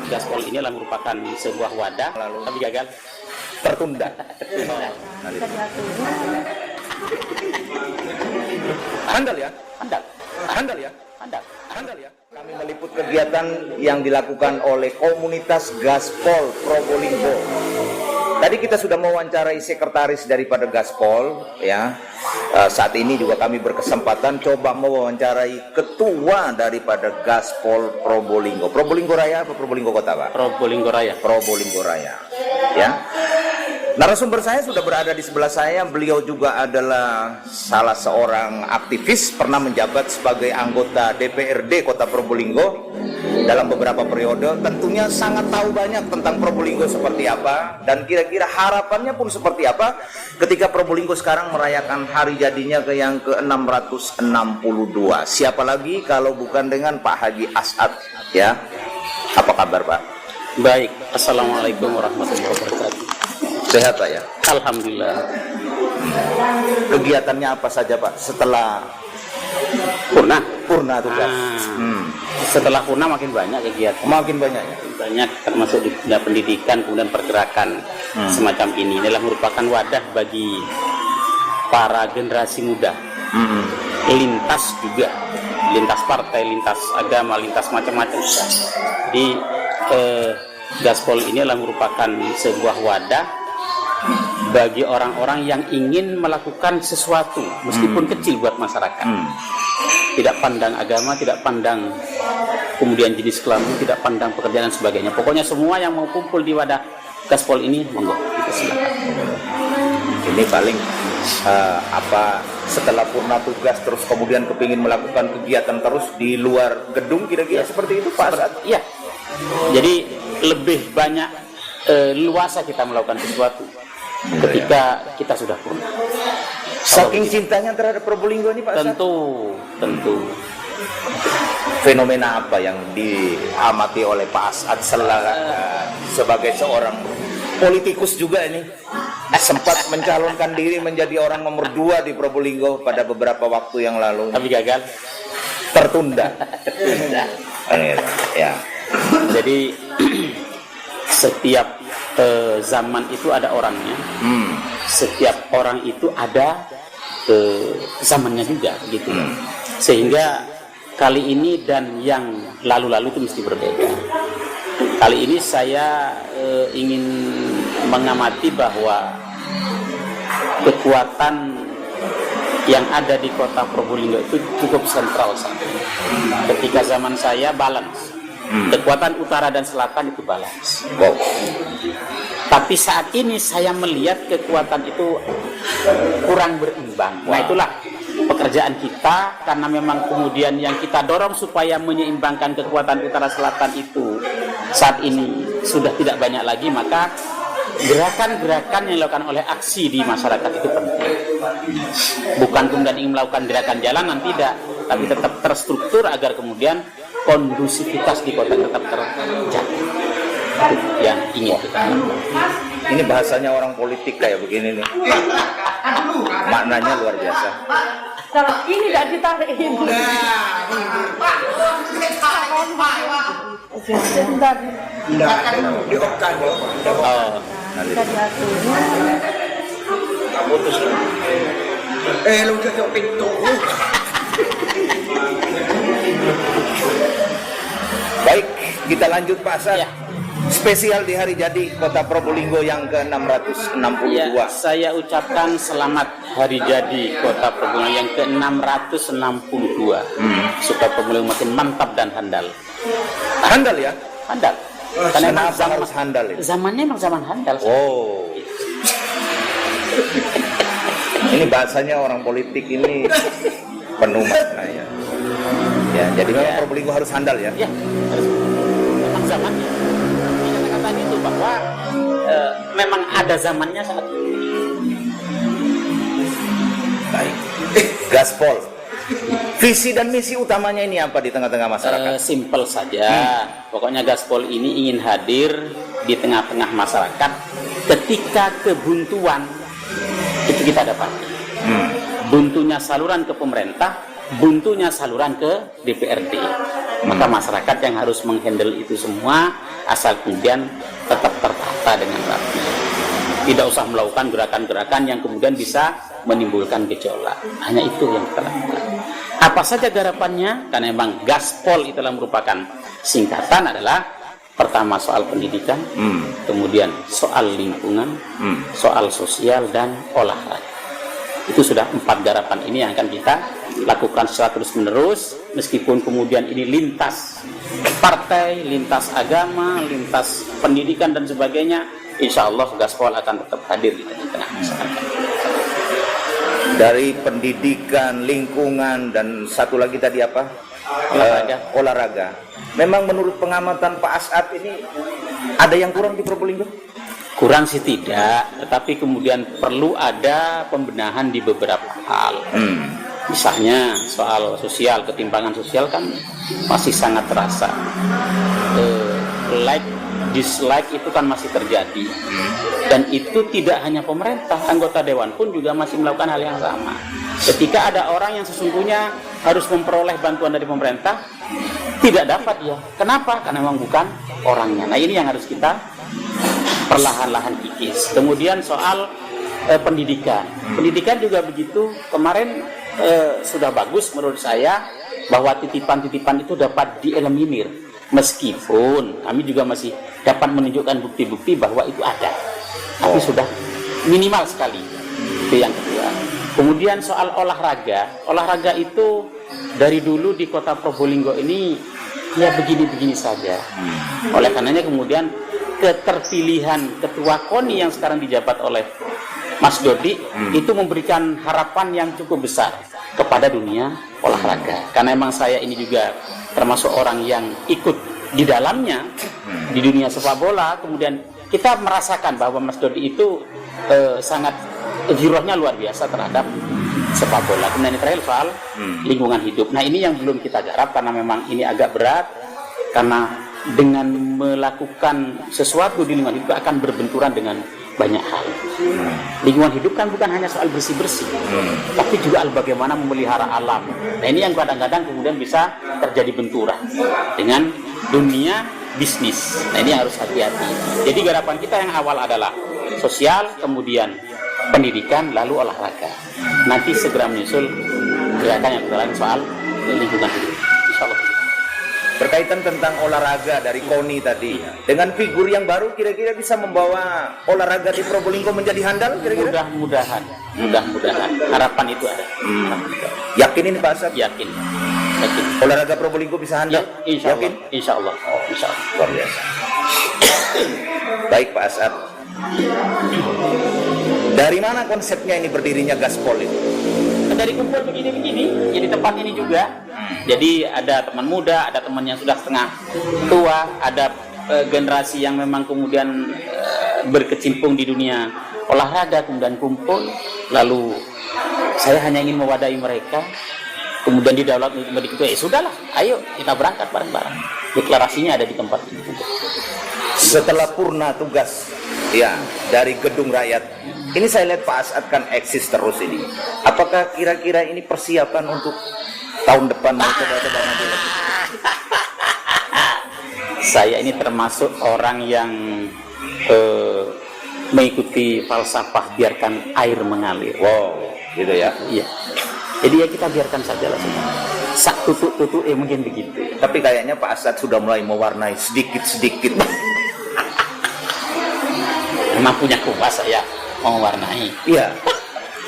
Gaspol ini adalah merupakan sebuah wadah, tapi gagal. Tertunda. Handal ya? Handal. Handal ya? Handal. Handal ya? Kami meliput kegiatan yang dilakukan oleh komunitas Gaspol Probolinggo. Tadi kita sudah mewawancarai sekretaris daripada Gaspol, ya. Saat ini juga kami berkesempatan coba mewawancarai ketua daripada Gaspol Probolinggo. Probolinggo Raya apa Probolinggo Kota, Pak? Probolinggo Raya. Probolinggo Raya, ya. Narasumber saya sudah berada di sebelah saya. Beliau juga adalah salah seorang aktivis, pernah menjabat sebagai anggota DPRD Kota Probolinggo dalam beberapa periode. Tentunya sangat tahu banyak tentang Probolinggo seperti apa, dan kira-kira harapannya pun seperti apa ketika Probolinggo sekarang merayakan hari jadinya ke yang ke-662. Siapa lagi kalau bukan dengan Pak Haji As'ad, ya. Apa kabar, Pak? Baik. Assalamualaikum warahmatullahi wabarakatuh. Sehat, Pak, ya? Alhamdulillah. Kegiatannya apa saja, Pak, setelah purna tugas? Setelah purna makin banyak kegiatan. Makin banyak ya? Banyak, termasuk di bidang pendidikan, kemudian pergerakan semacam ini. Ini adalah merupakan wadah bagi para generasi muda. Lintas juga, lintas partai, lintas agama, lintas macam-macam. Di Gaspol ini adalah merupakan sebuah wadah bagi orang-orang yang ingin melakukan sesuatu, meskipun kecil buat masyarakat. Tidak pandang agama, tidak pandang kemudian jenis kelamin, tidak pandang pekerjaan dan sebagainya. Pokoknya semua yang mau kumpul di wadah Gaspol ini, monggo, kita silakan. Ini paling setelah purna tugas terus kemudian kepingin melakukan kegiatan terus di luar gedung, kira-kira seperti itu, Pak? Iya. Jadi lebih banyak luasa kita melakukan sesuatu ketika kita sudah purna. Saking cintanya terhadap Probolinggo ini, Pak? Tentu. Fenomena apa yang diamati oleh Pak As'ad sebagai seorang politikus juga ini? Sempat mencalonkan diri menjadi orang nomor 2 di Probolinggo pada beberapa waktu yang lalu. Tapi gagal. Tertunda. Ya. Jadi setiap zaman itu ada orangnya. Setiap orang itu ada zamannya juga, gitu. Sehingga kali ini dan yang lalu-lalu itu mesti berbeda. Kali ini saya ingin mengamati bahwa kekuatan yang ada di kota Probolinggo itu cukup sentral saat ini. Ketika zaman saya balance, kekuatan utara dan selatan itu balance. Tapi saat ini saya melihat kekuatan itu kurang berimbang. Nah, itulah pekerjaan kita, karena memang kemudian yang kita dorong supaya menyeimbangkan kekuatan utara selatan itu saat ini sudah tidak banyak lagi, maka gerakan-gerakan yang dilakukan oleh aksi di masyarakat itu penting. Bukan kemudian ingin melakukan gerakan jalanan, tidak, tapi tetap terstruktur agar kemudian kondusivitas di kota tetap terjaga. Yang ingin kita lakukan. Ini bahasanya orang politik kayak begini nih. Maknanya luar biasa. Kalau ini tidak ditarikin. Sebentar. Diopkan. Putus. Lu udah pintu. Baik, kita lanjut Pak As'ad. Ya. Spesial di hari jadi Kota Probolinggo yang ke-662. Ya, saya ucapkan selamat hari jadi Kota Probolinggo yang ke-662. Supaya Probolinggo makin mantap dan handal. Handal ya? Handal. Karena emang harus handal ya? Zamannya memang zaman handal. Oh. Ini bahasanya orang politik ini penuh makna ya. Ya, jadi memang Probolinggo harus handal ya? Ya, harus. Memang zamannya. Tadi itu bahwa memang ada zamannya sangat. Baik. Gaspol. Visi dan misi utamanya ini apa di tengah-tengah masyarakat? Simpel saja. Pokoknya Gaspol ini ingin hadir di tengah-tengah masyarakat ketika kebuntuan itu kita dapat. Buntunya saluran ke pemerintah, buntunya saluran ke DPRD. Maka masyarakat yang harus menghandle itu semua, asal kemudian tetap tertata dengan rapi. Tidak usah melakukan gerakan-gerakan yang kemudian bisa menimbulkan gejolak. Hanya itu yang kita lakukan. Apa saja garapannya? Karena memang Gaspol itulah merupakan singkatan adalah pertama soal pendidikan, kemudian soal lingkungan, soal sosial, dan olahraga. Itu sudah 4 garapan ini yang akan kita lakukan secara terus-menerus, meskipun kemudian ini lintas partai, lintas agama, lintas pendidikan dan sebagainya. Insya Allah Gaspol akan tetap hadir di tengah masyarakat. Dari pendidikan, lingkungan, dan satu lagi tadi apa? Olahraga. Memang menurut pengamatan Pak As'ad ini ada yang kurang di Probolinggo? Kurang sih tidak, tetapi kemudian perlu ada pembenahan di beberapa hal. Misalnya soal sosial, ketimpangan sosial kan masih sangat terasa. Like, dislike itu kan masih terjadi. Dan itu tidak hanya pemerintah, anggota dewan pun juga masih melakukan hal yang sama. Ketika ada orang yang sesungguhnya harus memperoleh bantuan dari pemerintah, tidak dapat ya. Kenapa? Karena memang bukan orangnya. Nah ini yang harus kita perlahan-lahan kikis. Kemudian soal pendidikan. Pendidikan juga begitu. Kemarin sudah bagus menurut saya bahwa titipan-titipan itu dapat dieliminir. Meskipun kami juga masih dapat menunjukkan bukti-bukti bahwa itu ada. Tapi sudah minimal sekali. Itu yang kedua. Kemudian soal olahraga. Olahraga itu dari dulu di kota Probolinggo ini ya begini-begini saja. Oleh karenanya kemudian keterpilihan ketua KONI yang sekarang dijabat oleh Mas Dodi itu memberikan harapan yang cukup besar kepada dunia olahraga. Karena memang saya ini juga termasuk orang yang ikut di dalamnya di dunia sepak bola. Kemudian kita merasakan bahwa Mas Dodi itu sangat jirohnya luar biasa terhadap sepak bola. Kemudian yang terakhir soal lingkungan hidup. Nah ini yang belum kita garap karena memang ini agak berat, karena dengan melakukan sesuatu di lingkungan hidup akan berbenturan dengan banyak hal. Lingkungan hidup kan bukan hanya soal bersih-bersih, tapi juga bagaimana memelihara alam. Nah ini yang kadang-kadang kemudian bisa terjadi benturan dengan dunia bisnis. Nah ini harus hati-hati. Jadi garapan kita yang awal adalah sosial, kemudian pendidikan, lalu olahraga. Nanti segera menyusul gerakan yang lain soal lingkungan hidup. Insyaallah. Berkaitan tentang olahraga dari KONI tadi, dengan figur yang baru kira-kira bisa membawa olahraga di Probolinggo menjadi handal kira-kira? Mudah-mudahan. Harapan itu ada. Yakin ini Pak As'ad? Yakin. Olahraga Probolinggo bisa handal? Ya, Yakin? Insya Allah. Insya Allah. Luar biasa. Baik Pak As'ad. Dari mana konsepnya ini berdirinya Gaspol itu? Dari kumpul begini-begini, jadi tempat ini juga. Jadi ada teman muda, ada teman yang sudah setengah tua, ada generasi yang memang kemudian berkecimpung di dunia olahraga, kemudian kumpul. Lalu saya hanya ingin mewadahi mereka, kemudian didaulat begitu, sudahlah, ayo kita berangkat bareng-bareng. Deklarasinya ada di tempat ini. Setelah purna tugas ya dari Gedung Rakyat, ini saya lihat Pak As'ad kan eksis terus ini. Apakah kira-kira ini persiapan untuk tahun depan mau coba-coba nanti lagi? Saya ini termasuk orang yang mengikuti falsafah biarkan air mengalir. Wow, gitu ya? Iya. Jadi ya kita biarkan saja lah semua. Sak tutuk mungkin begitu. Tapi kayaknya Pak As'ad sudah mulai mewarnai sedikit-sedikit. Memang punya kuasa saya mau mewarnai. Iya.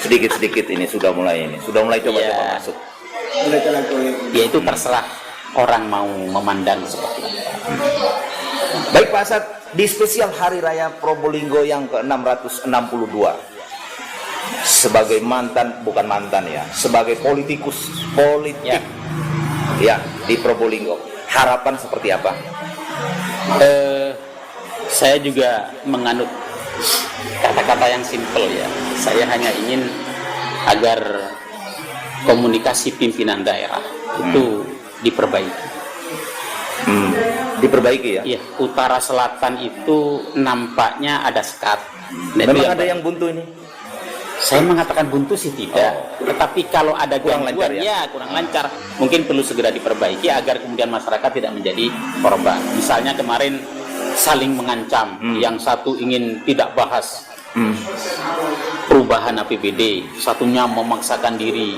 Sedikit-sedikit ini sudah mulai coba-coba masuk. Ya itu terserah orang mau memandang seperti itu. Baik Pak As'ad, di spesial Hari Raya Probolinggo yang ke-662, sebagai sebagai politikus politik ya di Probolinggo, harapan seperti apa? Saya juga menganut kata-kata yang simpel ya. Saya hanya ingin agar komunikasi pimpinan daerah itu diperbaiki. Diperbaiki ya? Iya, utara selatan itu nampaknya ada sekat. Memang ada yang buntu ini? Saya mengatakan buntu sih tidak, tetapi kalau ada Kurang gangguan lancar ya? kurang lancar, mungkin perlu segera diperbaiki agar kemudian masyarakat tidak menjadi korban. Misalnya kemarin saling mengancam, yang satu ingin tidak bahas perubahan APBD, satunya memaksakan diri.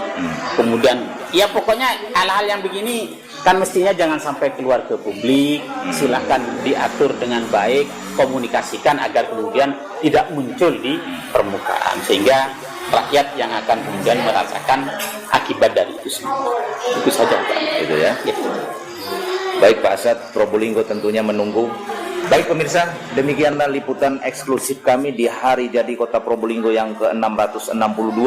Kemudian ya pokoknya hal-hal yang begini kan mestinya jangan sampai keluar ke publik. Silahkan diatur dengan baik, komunikasikan agar kemudian tidak muncul di permukaan, sehingga rakyat yang akan kemudian merasakan akibat dari itu semua. Itu saja Pak. Gitu ya. Gitu. Baik Pak Asad, Probolinggo tentunya menunggu. Baik pemirsa, demikianlah liputan eksklusif kami di hari jadi Kota Probolinggo yang ke-662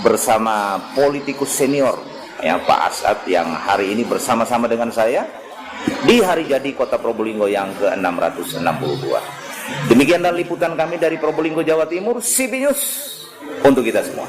bersama politikus senior ya Pak Asad yang hari ini bersama-sama dengan saya di hari jadi Kota Probolinggo yang ke-662. Demikianlah liputan kami dari Probolinggo, Jawa Timur, CB News untuk kita semua.